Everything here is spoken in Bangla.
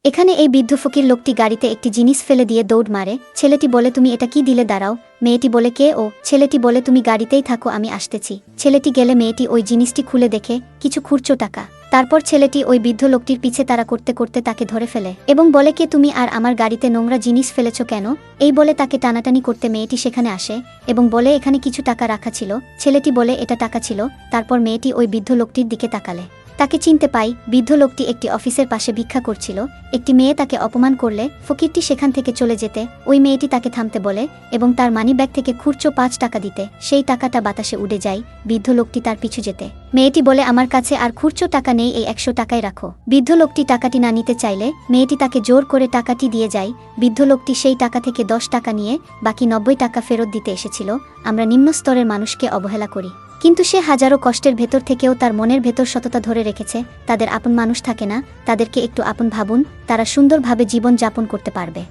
এখানে এই বৃদ্ধ ফকির লোকটি গাড়িতে একটি জিনিস ফেলে দিয়ে দৌড় মারে। ছেলেটি বলে, তুমি এটা কি দিলে, দাঁড়াও। মেয়েটি বলে, কে ও? ছেলেটি বলে, তুমি গাড়িতেই থাকো, আমি আসতেছি। ছেলেটি গেলে মেয়েটি ওই জিনিসটি খুলে দেখে কিছু খুচরো টাকা। তারপর ছেলেটি ওই বৃদ্ধ লোকটির পিছে তাড়া করতে করতে তাকে ধরে ফেলে এবং বলে, কে তুমি, আর আমার গাড়িতে নোংরা জিনিস ফেলেছ কেন? এই বলে তাকে টানাটানি করতে মেয়েটি সেখানে আসে এবং বলে, এখানে কিছু টাকা রাখা ছিল। ছেলেটি বলে, এটা টাকা ছিল। তারপর মেয়েটি ওই বৃদ্ধ লোকটির দিকে তাকালে তাকে চিনতে পাই। বৃদ্ধ লোকটি একটি অফিসের পাশে ভিক্ষা করছিল। একটি মেয়ে তাকে অপমান করলে ফকিরটি সেখান থেকে চলে যেতে ওই মেয়েটি তাকে থামতে বলে এবং তার মানিব্যাগ থেকে খুচরো 5 টাকা দিতে। সেই টাকাটা বাতাসে উড়ে যায়। বৃদ্ধ লোকটি তার পিছু যেতে মেয়েটি বলে, আমার কাছে আর খুচরো টাকা নেই, এই 100 টাকাই রাখো। বৃদ্ধ লোকটি টাকাটি না নিতে চাইলে মেয়েটি তাকে জোর করে টাকাটি দিয়ে যায়। বৃদ্ধ লোকটি সেই টাকা থেকে 10 টাকা নিয়ে বাকি 90 টাকা ফেরত দিতে এসেছিল। আমরা নিম্ন স্তরের মানুষকে অবহেলা করি, কিন্তু সে হাজারো কষ্টের ভেতর থেকেও তার মনের ভেতর সততা ধরে রেখেছে। তাদের আপন মানুষ থাকে না, তাদেরকে একটু আপন ভাবুন, তারা সুন্দরভাবে জীবন যাপন করতে পারবে।